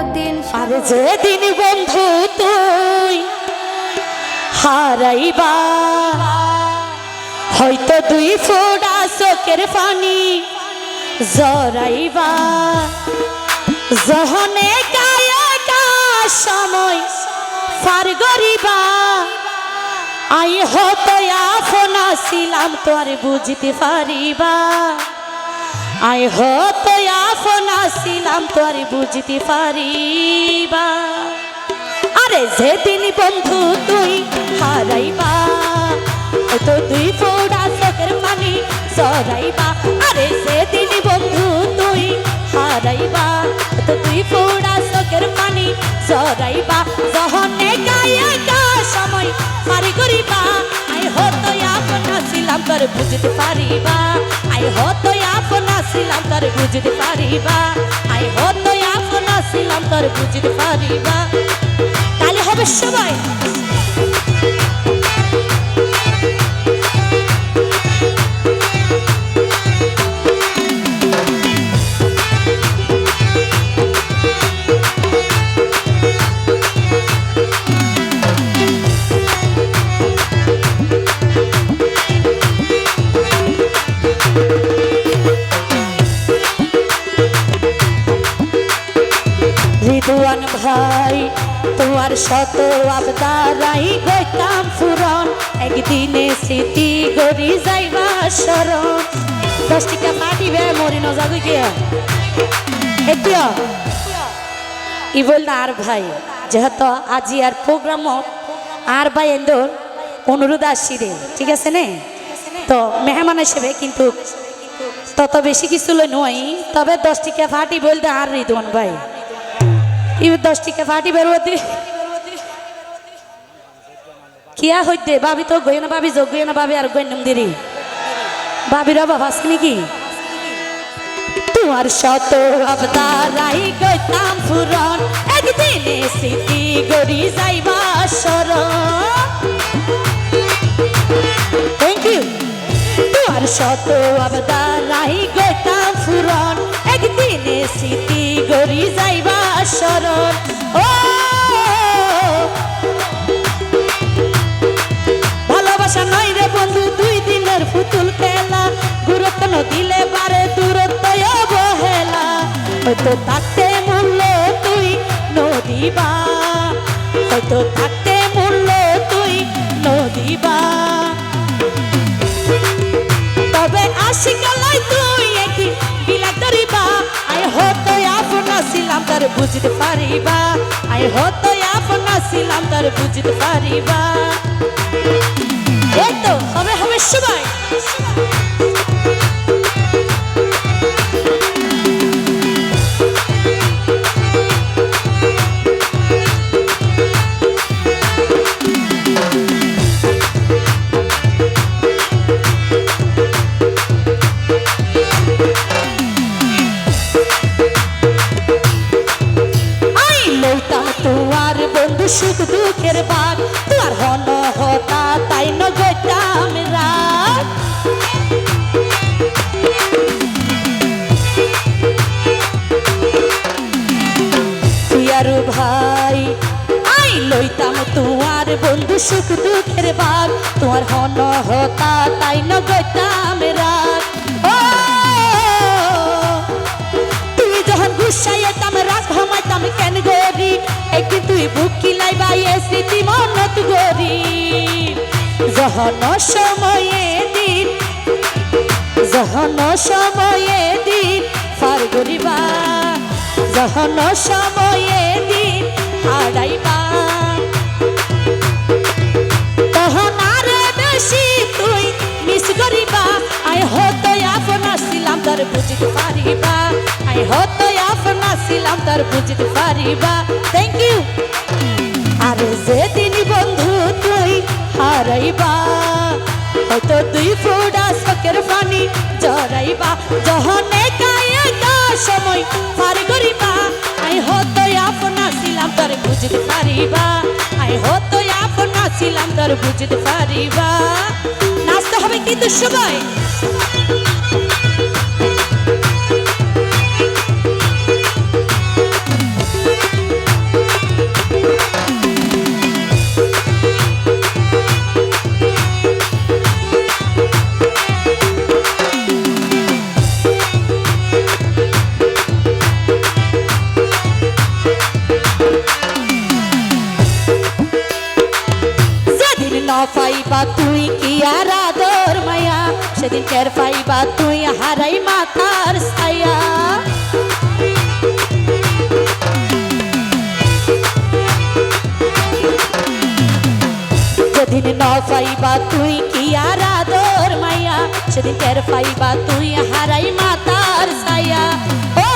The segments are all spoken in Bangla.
একদিন আরে যেদিন বন্ধু তুই হারাইবা হয়তো দুই ফোঁটা চোখের পানি জরাইবা যহনে কায়া সময় পার করিবা আই হতো আপনা ছিলাম তোর বুঝতে পারিবা আই হতো আপনা ছিলাম তোর বুঝতে পারিবা আরে যেদিন বন্ধু তুই হারাইবা তো দুই ফোঁটা চোখের পানি জরাইবা আরে যেদিন বন্ধু তুই হারাইবা তো দুই ফোঁটা চোখের পানি জরাইবা যহনে গায়া সময় পারি করিবা আই হতো আপনা ছিলাম তোর বুঝতে পারিবা আই হতো আপনা ছিলাম তোর বুঝতে পারিবা আই হতো আপনা ছিলাম তোর বুঝতে পারিবা তাহলে হবে সবাই রিদওয়ান ভাই তোমার শত আবদারাই গইতাম ফুরন একদিনে স্মৃতি গড়ি যাইবা শরণ 10 টাকা পাঠিবে মরি ন যাগো গিয়া এতিয়া ই বল না আর ভাই যেহেতু আজি আর প্রোগ্রাম আর ভাই এন্দর অনুরোধ আসিরে ঠিক আছে নে তো মেহমান হিসেবে কিন্তু তত বেশি কিছু লই নই তবে 10 টাকা পাঠি বলতে আর রিদওয়ান ভাই 10 টাকা পার্টি বেরোতে কিয়া হইতে ভাবি তো গই না ভাবি যোগ না ভাবি আর গইনম দিরি ভাবির বাবা আছে নাকি তোমার শত আবদারাই গইতাম ফুরন একদিনে স্মৃতি গড়ি যাইবা শরণ থ্যাংক ইউ তোমার শত আবদারাই গইতাম ফুরন একদিনে স্মৃতি গড়ি যাইবা শরণ ও ভালোবাসা নয় রে বন্ধু দুই দিনের পুতুল খেলা গুরুত্ব দিলে পারে দূরত্ব অবহেলা হয়তো থাকতে মূল্য তুই নদিবা হয়তো থাকতে মূল্য তুই নদিবা তবে আশিকালাই তুই একদিন বিলাত ধরিবা আই হতো আপনা ছিলাম তার বুঝতে পারিবা আই হতো আপনা ছিলাম তার বুঝতে পারিবা এই তো হবে হবে সবাই তোমার বন্ধু সুখ দুঃখের বাগ তোমার হন হতা তাই নগতাম রাগ পিয়ারু ভাই আই লইতাম তোমার বন্ধু সুখ দুঃখের বাগ তোমার হন হতা তাই নগতাম রাগ ও তুমি যখন গুসাইতাম রাগ হামাইতাম কেন গরি একদিন তুই বুক কিলাইবা এ স্মৃতি মনত গরি যহন সময়ে দিন পার করিবা যহন সময়ে দিন হারাইবা তখন আর বেশি তুই মিস করিবা আই হতো আপনা ছিলাম তার বুঝতে পারিবা আই হতো আপনা ছিলাম তার বুঝতে পারিবা থ্যাংক ইউ আরে যেদিন বন্ধু তুই হারাইবা হয়তো দুই ফোঁটা চোখের পানি জরাইবা যহনে গায়া সময় পার করিবা আই হতো আপনা ছিলাম তার বুঝতে পারিবা আই হতো আপনা ছিলাম তার বুঝতে পারিবা নাচতে হবে কিন্তু সবাই পাইবা তুই কি আর আদর মায়া, সেদিন টের পাইবা তুই হারাই মাথার ছায়া। যেদিন ন পাইবা তুই কি আর আদর মায়া, সেদিন টের পাইবা তুই হারাই মাতার ছায়া। ও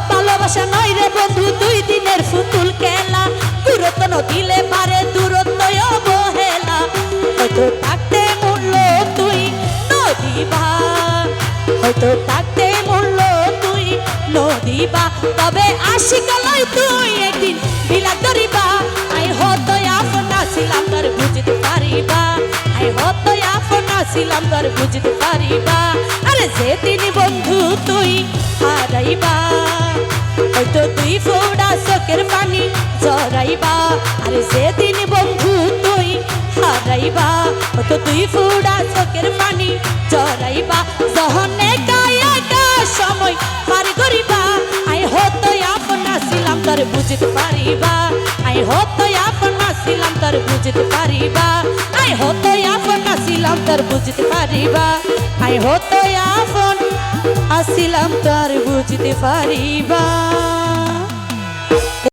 ভালোবাসা নয় রে বন্ধু দুই দিনের ফুতুল খেলা, দূরত্ব নদিলে পারে দূরত্ব অবহেলা। হয়তো থাকতে মূল্য তুই নদিবা, হয়তো থাকতে মূল্য তুই নদিবা, তবে আশিক লই তুই একদিন বিলাত ধরিবা। আই হতো আপনা ছিলাম তোর বুঝতে পারিবা, আই হতো আপনা ছিলাম তোর বুঝতে পারিবা। আরে যেদিন বন্ধু তুই হারাইবা, হয়তো তুই ফোড়া চোখের পানি জড়াইবা। আরে যেদিন বন্ধু তুই হারাইবা, হয়তো তুই ফোড়া চোখের পানি জড়াইবা। যখন একা একা সময় পার করিবা, আই হতো আপনা ছিলাম তোর বুঝতে পারিবা, আই হতো আপনা ছিলাম তোর বুঝতে পারিবা, আই হতো আপনা ছিলাম তোর বুঝতে পারিবা, আই হতো আপন আসিলাম তোর বুঝতে পারিবা।